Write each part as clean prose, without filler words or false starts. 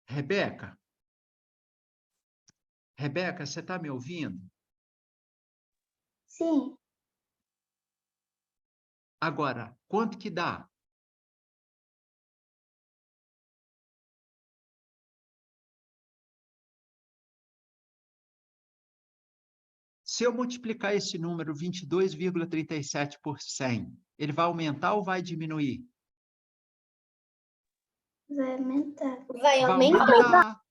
Rebeca? Rebeca, você está me ouvindo? Sim. Agora, quanto que dá? Se eu multiplicar esse número 22,37 por 100, ele vai aumentar ou vai diminuir? Vai aumentar. Vai Vai aumentar. aumentar.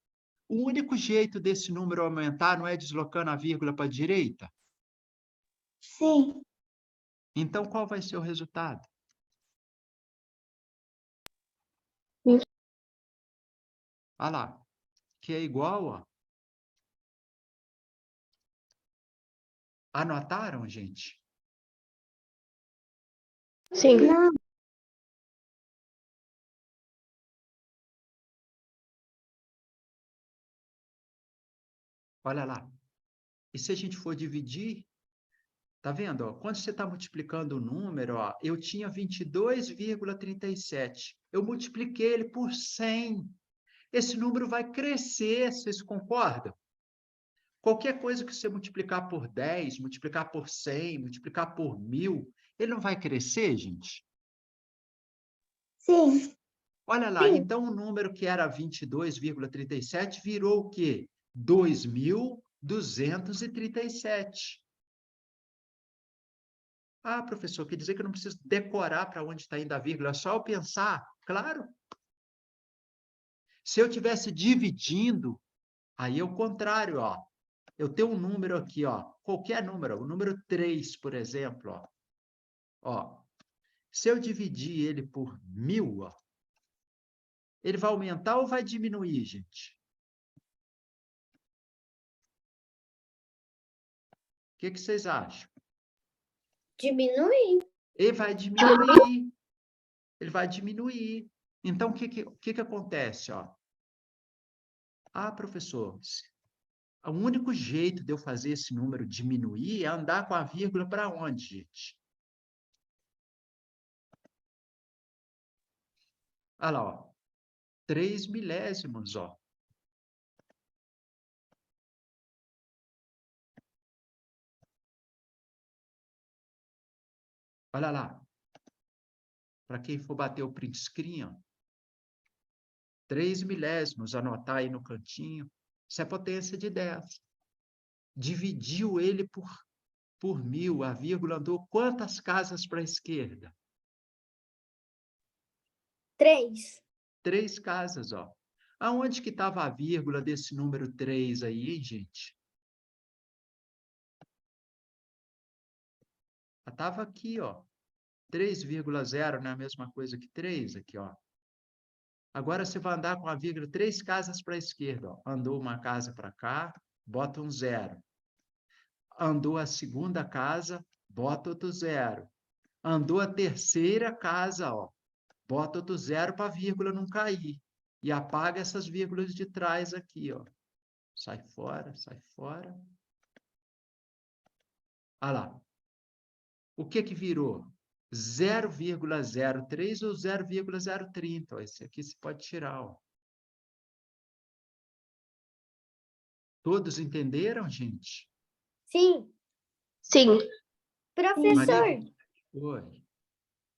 O único jeito desse número aumentar não é deslocando a vírgula para a direita? Sim. Então, qual vai ser o resultado? Olha lá, que é igual, ó. Anotaram, gente? Sim. Não. Olha lá. E se a gente for dividir, tá vendo? Ó, quando você está multiplicando o número, ó, eu tinha 22,37. Eu multipliquei ele por 100. Esse número vai crescer, vocês concordam? Qualquer coisa que você multiplicar por 10, multiplicar por 100, multiplicar por 1000, ele não vai crescer, gente? Sim. Olha lá, então o número que era 22,37 virou o quê? 2.237. Ah, professor, quer dizer que eu não preciso decorar para onde está indo a vírgula, é só eu pensar? Claro. Se eu estivesse dividindo, aí é o contrário, ó. Eu tenho um número aqui, ó, qualquer número, o número 3, por exemplo, ó. Ó, se eu dividir ele por 1000, ó, ele vai aumentar ou vai diminuir, gente? O que vocês acham? Diminuir. Ele vai diminuir. Ele vai diminuir. Então, o que acontece? Ó? Ah, professor, o único jeito de eu fazer esse número diminuir é andar com a vírgula para onde, gente? Olha lá, ó. 3 milésimos, ó. Olha lá. Para quem for bater o print screen, ó. 3 milésimos, anotar aí no cantinho. Isso é potência de 10. Dividiu ele por 1000, a vírgula andou quantas casas para a esquerda? 3. 3 casas, ó. Aonde que estava a vírgula desse número 3 aí, hein, gente? Estava aqui, ó. 3,0 não é a mesma coisa que 3 aqui, ó. Agora você vai andar com a vírgula 3 casas para a esquerda, ó. Andou uma casa para cá, bota um 0. Andou a segunda casa, bota outro 0. Andou a terceira casa, ó. Bota outro 0 para a vírgula não cair. E apaga essas vírgulas de trás aqui, ó. Sai fora, sai fora. Olha lá. O que virou? 0,03 ou 0,030. Esse aqui se pode tirar. Ó. Todos entenderam, gente? Sim. Sim. Professor, Oi.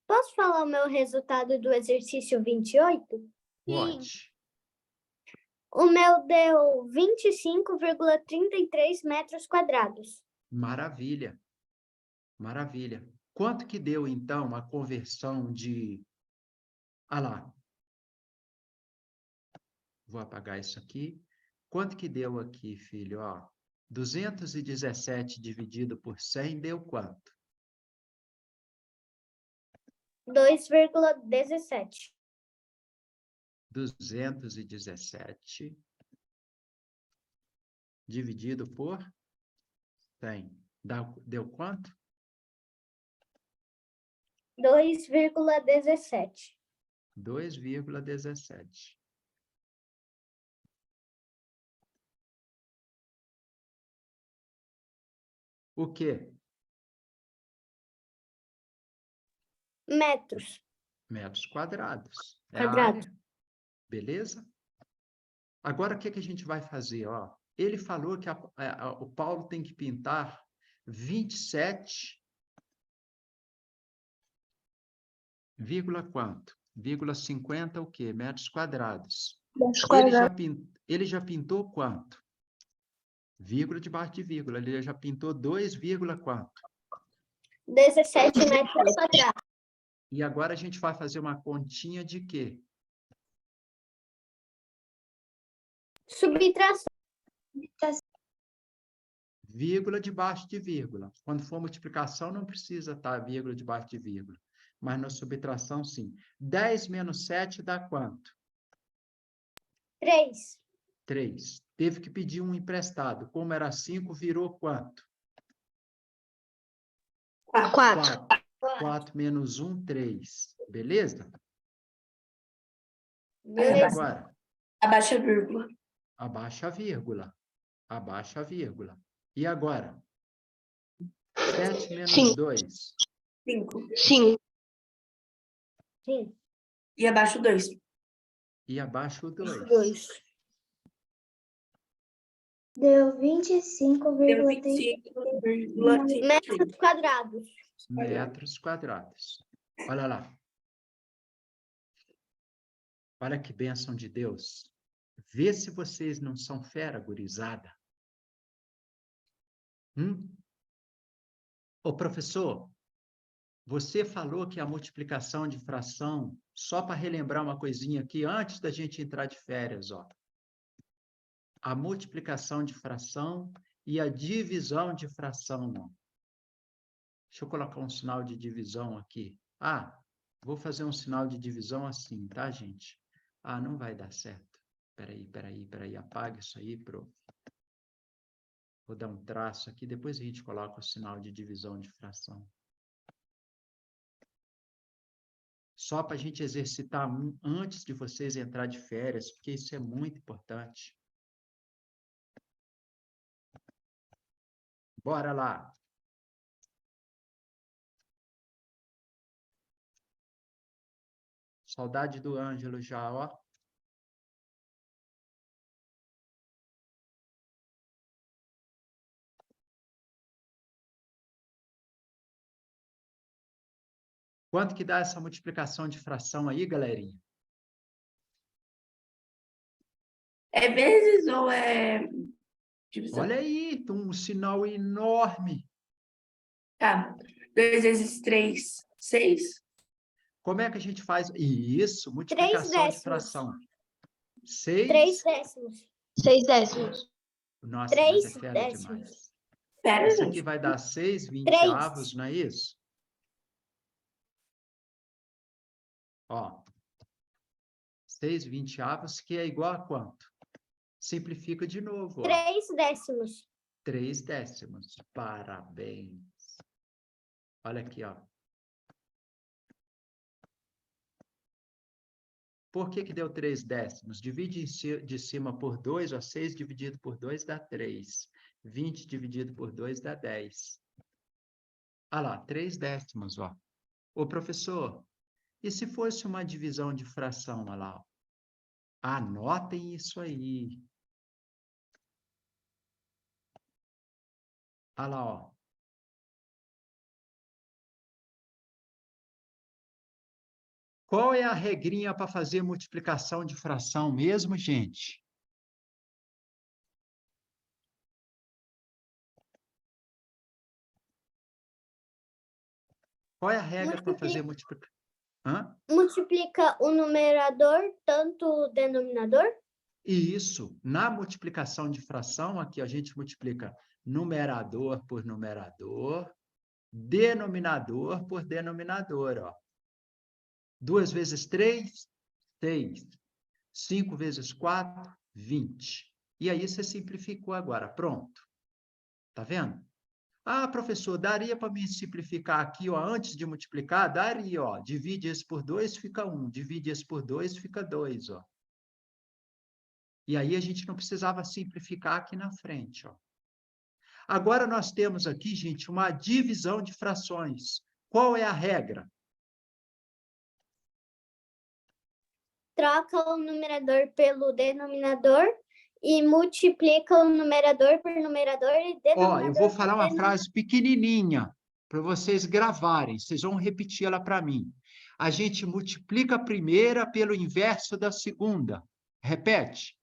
posso falar o meu resultado do exercício 28? Pode. O meu deu 25,33 metros quadrados. Maravilha. Maravilha. Quanto que deu, então, a conversão de... Ah lá. Vou apagar isso aqui. Quanto que deu aqui, filho? Ó, 217 dividido por 100 deu quanto? 2,17. 217 dividido por 100. Deu quanto? 2,17. 2,17. O quê? Metros Metros quadrados. É a quadrados. área. Beleza? Agora, o que a gente vai fazer? Ó, ele falou que o Paulo tem que pintar 27, vírgula quanto? Vírgula 50 o quê? Metros quadrados. Ele já pintou quanto? Vírgula debaixo de vírgula. Ele já pintou 2, quanto? 17 metros quadrados. E agora a gente vai fazer uma continha de quê? Subtração. Vírgula debaixo de vírgula. Quando for multiplicação, não precisa estar vírgula debaixo de vírgula. Mas na subtração, sim. 10 menos 7 dá quanto? 3. 3. Teve que pedir um emprestado. Como era 5, virou quanto? 4. 4 menos 1, 3. Beleza? E Beleza. agora? Abaixa a vírgula. Abaixa a vírgula. Abaixa a vírgula. E agora? 7 menos 2. 5. 5. E abaixo 2. E abaixo o 2. 2. Deu Deu 25,3. 25,3. Metros quadrados. Metros quadrados. Olha lá. Olha que bênção de Deus. Vê se vocês não são fera, gurizada. Ô, professor, você falou que a multiplicação de fração, só para relembrar uma coisinha aqui, antes da gente entrar de férias, ó. A multiplicação de fração e a divisão de fração, ó. Deixa eu colocar um sinal de divisão aqui. Ah, vou fazer um sinal de divisão assim, tá, gente? Ah, não vai dar certo. Peraí. Apaga isso aí, prof. Vou dar um traço aqui, depois a gente coloca o sinal de divisão de fração. Só para a gente exercitar antes de vocês entrar de férias, porque isso é muito importante. Bora lá. Saudade do Ângelo já, ó. Quanto que dá essa multiplicação de fração aí, galerinha? É vezes ou é divisão? Olha aí, tem um sinal enorme. Tá. 2 vezes 3, 6. Como é que a gente faz? Isso, multiplicação de fração. 6. 3 décimos. 6 décimos. Nossa, 3 mas é fera décimos. demais. Pera, Isso aqui gente. vai dar 6 3. vinteavos, não é isso? Ó. 6 vinteavos, que é igual a quanto? Simplifica de novo, ó. 3 décimos. 3 décimos. Parabéns. Olha aqui, ó. Por que deu 3 décimos? Divide de cima por 2, ó. 6 dividido por 2 dá 3. 20 dividido por 2 dá 10. Olha lá, 3 décimos, ó. Ô, professor, e se fosse uma divisão de fração, olha lá, ó. Anotem isso aí. Olha lá, ó. Qual é a regrinha para fazer multiplicação de fração mesmo, gente? Qual é a regra para fazer multiplicação? Multiplica o numerador, tanto o denominador? Isso. Na multiplicação de fração, aqui a gente multiplica numerador por numerador, denominador por denominador, ó. 2 vezes 3, 6. 5 vezes 4, 20. E aí você simplificou agora. Pronto. Tá vendo? Ah, professor, daria para me simplificar aqui, ó, antes de multiplicar? Daria, ó. Divide esse por 2, fica 1. Divide esse por 2, fica 2, ó. E aí a gente não precisava simplificar aqui na frente, ó. Agora nós temos aqui, gente, uma divisão de frações. Qual é a regra? troca o numerador pelo denominador e multiplica o numerador por numerador e denominador. Ó, eu vou por falar uma denominador. frase pequenininha para vocês gravarem. Vocês vão repetir ela para mim. A gente multiplica a primeira pelo inverso da segunda. Repete.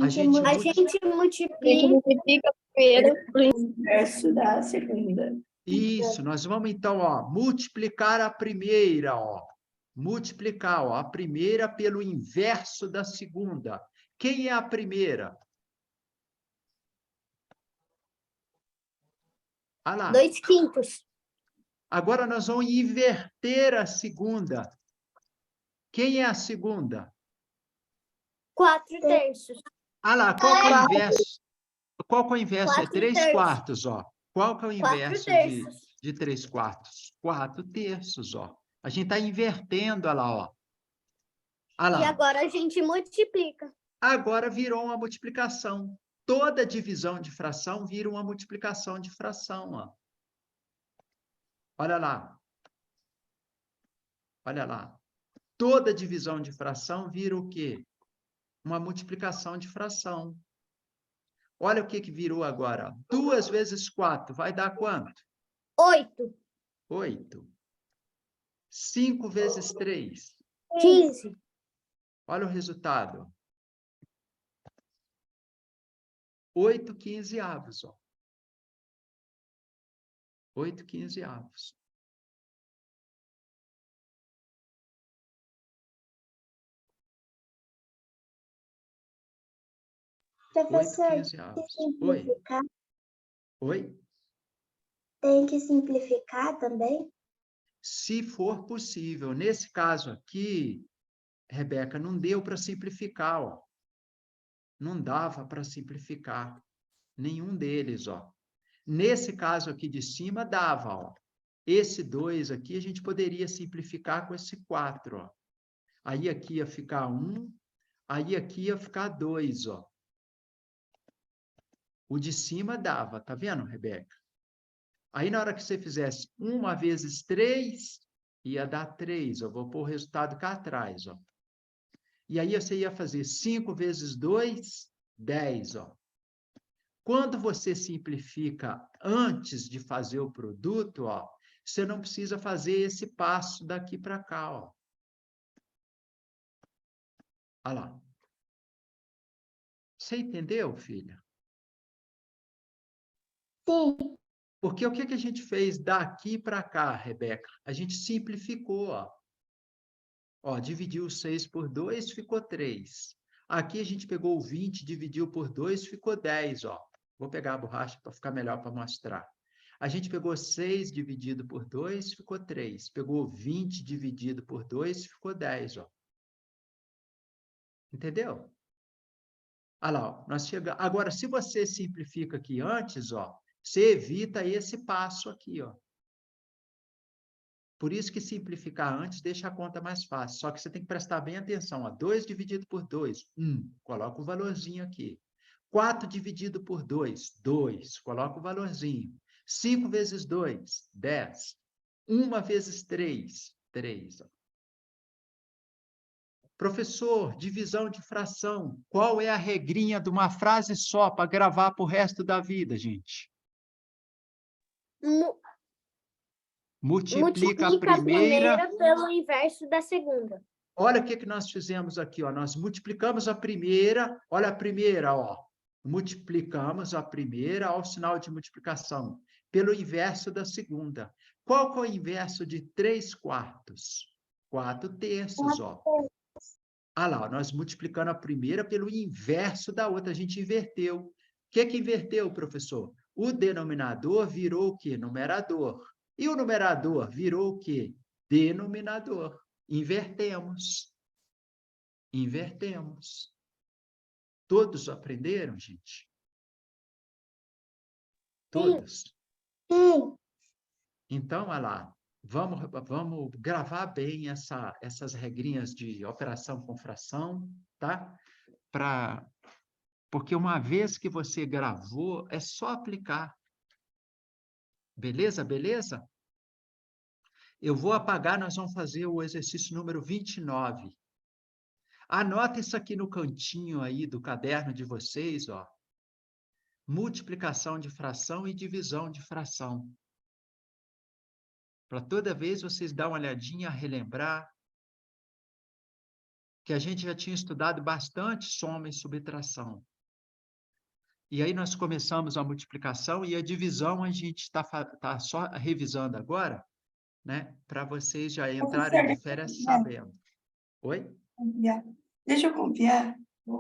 A gente A gente multiplica multiplica primeiro. Inverso da segunda. Isso, nós vamos então, ó, multiplicar a primeira, ó. Multiplicar, ó, a primeira pelo inverso da segunda. Quem é a primeira? Ah lá. 2/5. Agora nós vamos inverter a segunda. Quem é a segunda? 4/3. Ah lá, qual que é o inverso? Qual que é o inverso? É 4 3 terços. quartos, ó. Qual que é o 4 inverso terços. de 3 quartos? 4 terços, ó. A gente está invertendo, olha lá, ó. Olha E lá. agora a gente multiplica. Agora virou uma multiplicação. Toda divisão de fração vira uma multiplicação de fração, ó. Olha lá. Olha lá. Toda divisão de fração vira o quê? Uma multiplicação de fração. Olha o que virou agora. 2 vezes 4 vai dar quanto? 8. 8. 5 vezes 3. 15. Olha o resultado. 8 quinzeavos, ó. 8 quinzeavos. Professor, 8 tem que quinzeavos. simplificar? Oi? Tem que simplificar também? Se for possível. Nesse caso aqui, Rebeca, não deu para simplificar, ó. Não dava para simplificar. Nenhum deles, ó. Nesse caso aqui de cima, dava, ó. Esse 2 aqui, a gente poderia simplificar com esse 4, ó. Aí aqui ia ficar 1, aí aqui ia ficar 2, ó. O de cima dava, tá vendo, Rebeca? Aí, na hora que você fizesse 1 vezes 3, ia dar 3. Eu vou pôr o resultado cá atrás, ó. E aí você ia fazer 5 vezes 2, 10, ó. Quando você simplifica antes de fazer o produto, ó, você não precisa fazer esse passo daqui para cá, ó. Olha lá. Você entendeu, filha? Sim. Porque o que a gente fez daqui para cá, Rebeca? A gente simplificou, ó. Ó, dividiu 6 por 2, ficou 3. Aqui a gente pegou o 20, dividiu por 2, ficou 10, ó. Vou pegar a borracha para ficar melhor para mostrar. A gente pegou 6 dividido por 2, ficou 3. Pegou 20 dividido por 2, ficou 10, ó. Entendeu? Olha lá, ó, nós chegamos. Agora, se você simplifica aqui antes, ó, você evita esse passo aqui, ó. Por isso que simplificar antes deixa a conta mais fácil. Só que você tem que prestar bem atenção. Ó. 2 dividido por 2, 1. Coloca o valorzinho aqui. 4 dividido por 2, 2. Coloca o valorzinho. 5 vezes 2, 10. 1 vezes 3, 3. Ó. Professor, divisão de fração. Qual é a regrinha de uma frase só para gravar para o resto da vida, gente? Multiplica a primeira pelo inverso da segunda. Olha o que nós fizemos aqui, ó. Nós multiplicamos a primeira, olha a primeira, ó. Multiplicamos a primeira ao sinal de multiplicação, pelo inverso da segunda. Qual que é o inverso de 3 quartos? 4 terços, ó. Ah lá, ó, nós multiplicando a primeira pelo inverso da outra, a gente inverteu. O que inverteu, professor? O denominador virou o quê? Numerador. E o numerador virou o quê? Denominador. Invertemos. Invertemos. Todos aprenderam, gente? Todos? Sim. Então, olha lá, vamos gravar bem essas regrinhas de operação com fração, tá? Porque uma vez que você gravou, é só aplicar. Beleza? Beleza? Eu vou apagar, nós vamos fazer o exercício número 29. Anota isso aqui no cantinho aí do caderno de vocês, ó. Multiplicação de fração e divisão de fração. Para toda vez vocês dar uma olhadinha, relembrar que a gente já tinha estudado bastante soma e subtração. E aí nós começamos a multiplicação e a divisão a gente está só revisando agora, né? Para vocês já entrarem de férias sabendo. Oi? Deixa eu confiar.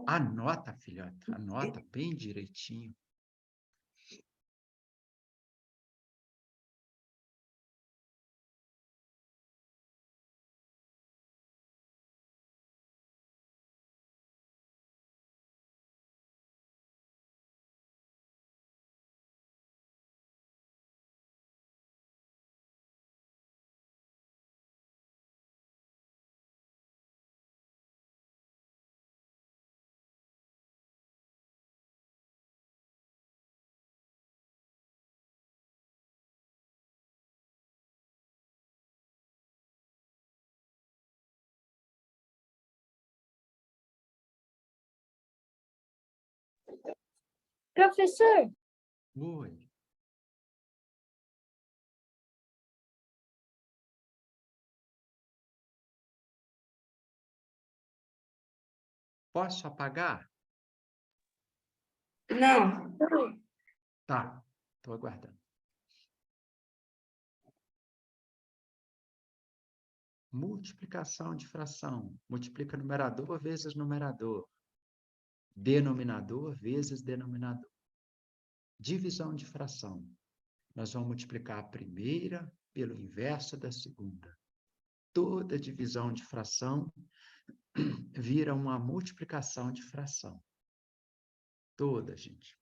Anota, filhota, anota bem direitinho. Professor, Oi. Posso apagar? Não. Tá, estou aguardando. Multiplicação de fração. Multiplica numerador vezes numerador. Denominador vezes denominador. Divisão de fração. Nós vamos multiplicar a primeira pelo inverso da segunda. Toda divisão de fração vira uma multiplicação de fração. Toda, gente.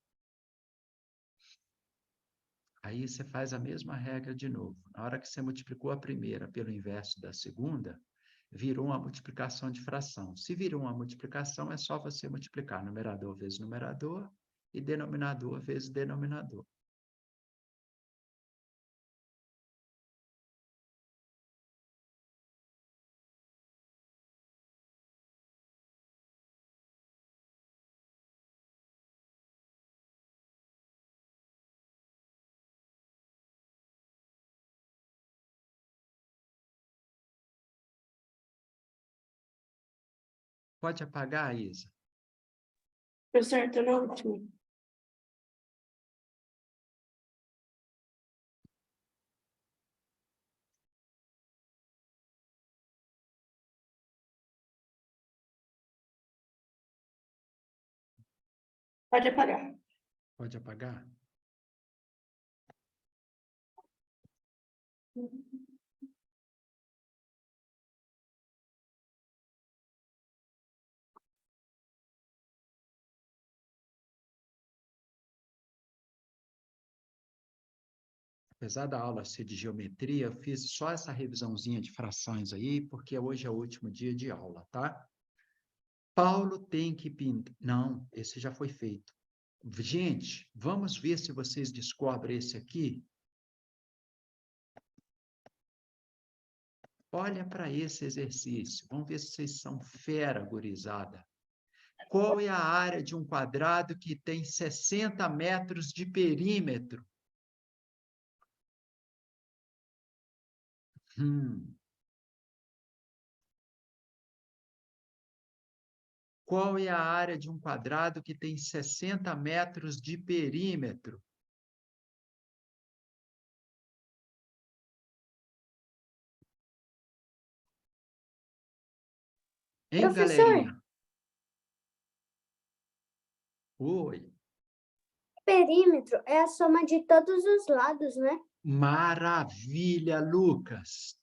Aí você faz a mesma regra de novo. Na hora que você multiplicou a primeira pelo inverso da segunda, virou uma multiplicação de fração. Se virou uma multiplicação, é só você multiplicar numerador vezes numerador e denominador vezes denominador. Pode apagar, Isa? Professor, estou na última. Pode apagar. Pode apagar? Apesar da aula ser de geometria, eu fiz só essa revisãozinha de frações aí, porque hoje é o último dia de aula, tá? Paulo tem que pintar... Não, esse já foi feito. Gente, vamos ver se vocês descobrem esse aqui. Olha para esse exercício. Vamos ver se vocês são fera, gurizada. Qual é a área de um quadrado que tem 60 metros de perímetro? Qual é a área de um quadrado que tem 60 metros de perímetro? Hein, Professor. galerinha? Oi. Perímetro é a soma de todos os lados, né? Maravilha, Lucas.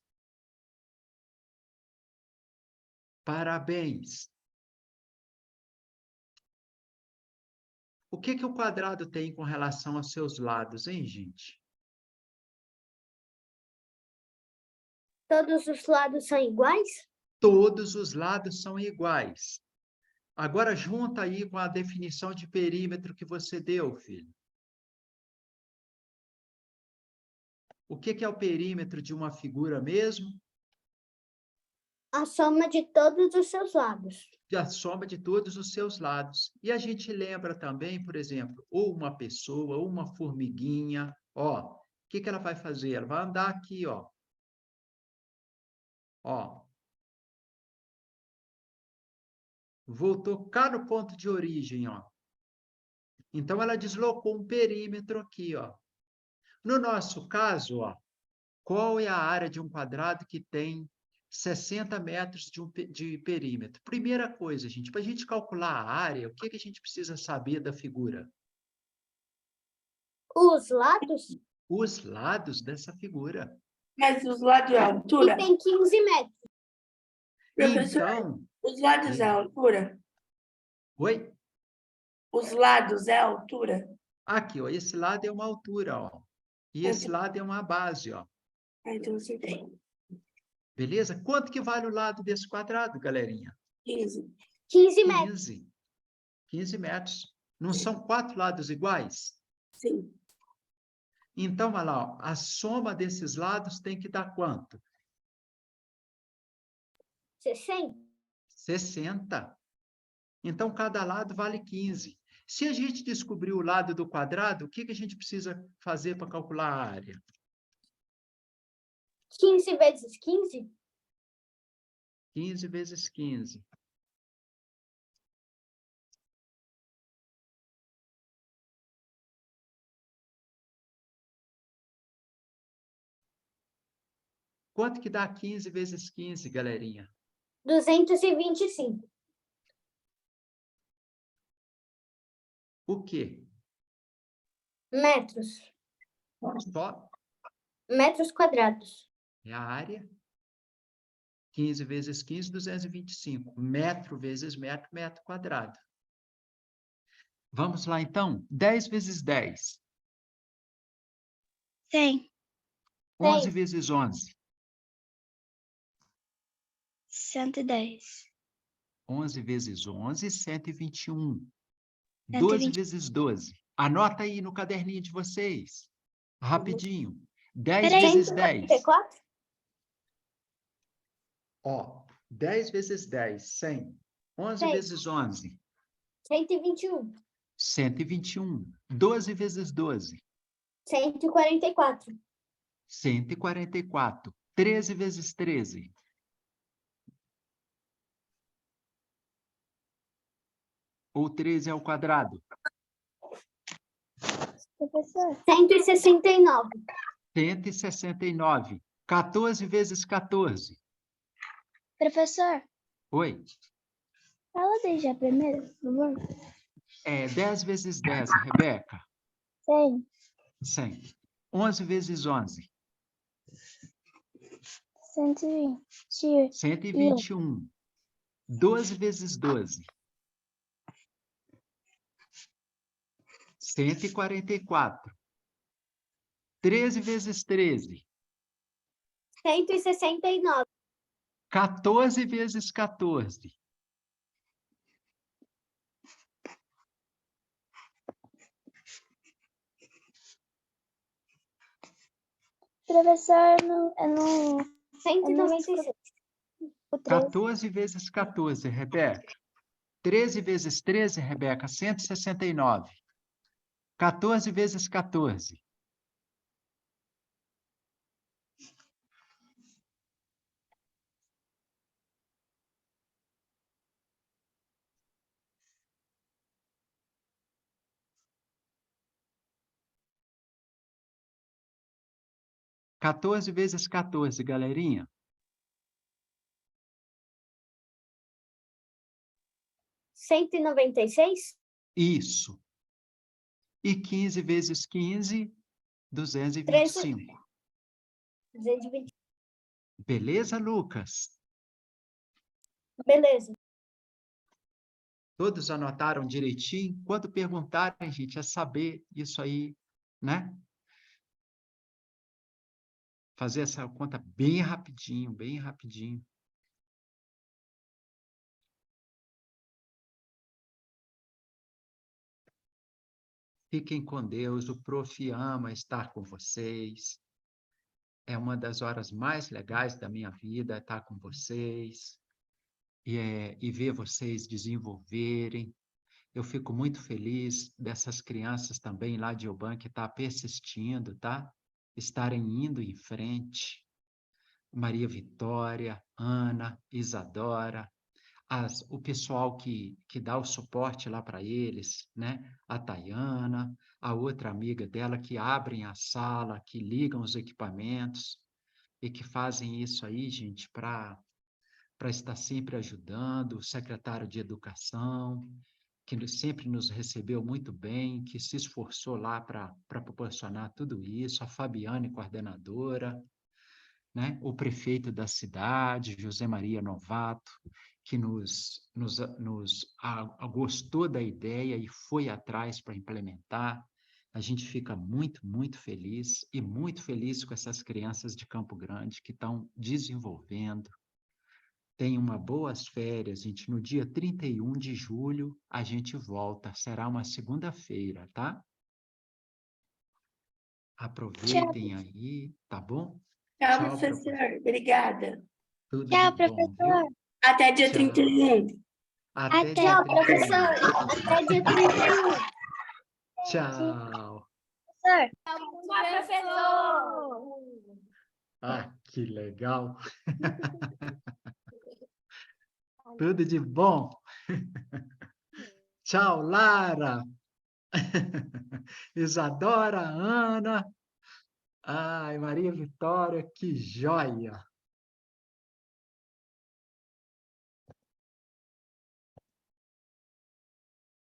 Parabéns. O que o quadrado tem com relação aos seus lados, hein, gente? Todos os lados são iguais? Todos os lados são iguais. Agora, junta aí com a definição de perímetro que você deu, filho. O que que é o perímetro de uma figura mesmo? A soma de todos os seus lados. A soma de todos os seus lados. E a gente lembra também, por exemplo, ou uma pessoa, ou uma formiguinha, ó, o que que ela vai fazer? Ela vai andar aqui, ó. Ó. Voltou cá no ponto de origem, ó. Então, ela deslocou um perímetro aqui, ó. No nosso caso, ó, qual é a área de um quadrado que tem 60 metros de perímetro? Primeira coisa, gente, para a gente calcular a área, o que que a gente precisa saber da figura? Os lados? Os lados dessa figura. Mas os lados é a E altura? tem 15 metros. Professor, Então, os lados é a altura? oi? Os lados é a altura? Aqui, ó, esse lado é uma altura, ó. E esse lado é uma base, ó. Ah, então você tem Beleza? Quanto que vale o lado desse quadrado, galerinha? 15. 15 metros. 15. 15 metros. Não são 4 lados iguais? Sim. Então, olha lá, ó, a soma desses lados tem que dar quanto? 60. 60. Então, cada lado vale 15. Se a gente descobrir o lado do quadrado, o que que a gente precisa fazer para calcular a área? 15 vezes 15? 15 vezes 15. Quanto que dá 15 vezes 15, galerinha? 225. O quê? Metros. Só Metros quadrados. é a área. 15 vezes 15, 225. Metro vezes metro, metro quadrado. Vamos lá, então. 10 vezes 10. 100. 11 Seis. vezes 11. 110. 11 vezes 11, 121. 12 120. vezes 12. Anota aí no caderninho de vocês. Rapidinho. 10 Peraí. vezes 10. 144? Ó, 10 vezes 10, 100. 11 100. vezes 11, 121. 121. 12 vezes 12, 144. 144. 13 vezes 13, ou 13 ao quadrado, Professor. 169. 169. 14 vezes 14. Professor, Oi. fala daí já primeiro, por favor. 10 vezes 10, Rebeca. 100. 100. 11 vezes 11, 120. 121. 12 vezes 12, 144. 13 vezes 13, 169. 14 vezes 14, Professor, eu não... 196. O 13. 14 vezes 14, Rebeca. 13 vezes 13, Rebeca, 169. 14 vezes 14, 14 vezes 14, galerinha. 196? Isso. E 15 vezes 15, 225. 220. Beleza, Lucas? Beleza. Todos anotaram direitinho? Quando perguntarem, gente, é saber isso aí, né? Fazer essa conta bem rapidinho, bem rapidinho. Fiquem com Deus, o Prof. ama estar com vocês. é uma das horas mais legais da minha vida, estar com vocês e ver vocês desenvolverem. Eu fico muito feliz dessas crianças também lá de Oban que estão persistindo, tá? Estarem indo em frente. Maria Vitória, Ana, Isadora, o pessoal que dá o suporte lá para eles, né? A Tayana, a outra amiga dela que abrem a sala, que ligam os equipamentos e que fazem isso aí, gente, para estar sempre ajudando, o secretário de Educação, que sempre nos recebeu muito bem, que se esforçou lá para proporcionar tudo isso, a Fabiane, coordenadora, né? O prefeito da cidade, José Maria Novato, que gostou da ideia e foi atrás para implementar. A gente fica muito, muito feliz e muito feliz com essas crianças de Campo Grande que estão desenvolvendo. Tenham uma boas férias, gente. No dia 31 de julho, a gente volta. Será uma segunda-feira, tá? Aproveitem aí, tá bom? Tchau, Tchau, professor. Obrigada. tudo Tchau, de bom, viu? professor. Até dia Tchau. 31. Até Tchau, dia Tchau, 31. professor. Até dia 31. Tchau. Professor. Tchau, professor. Ah, que legal. Tudo de bom. Tchau, Lara. Isadora, Ana. Ai, Maria Vitória, que joia.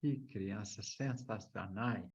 Que crianças sensacionais.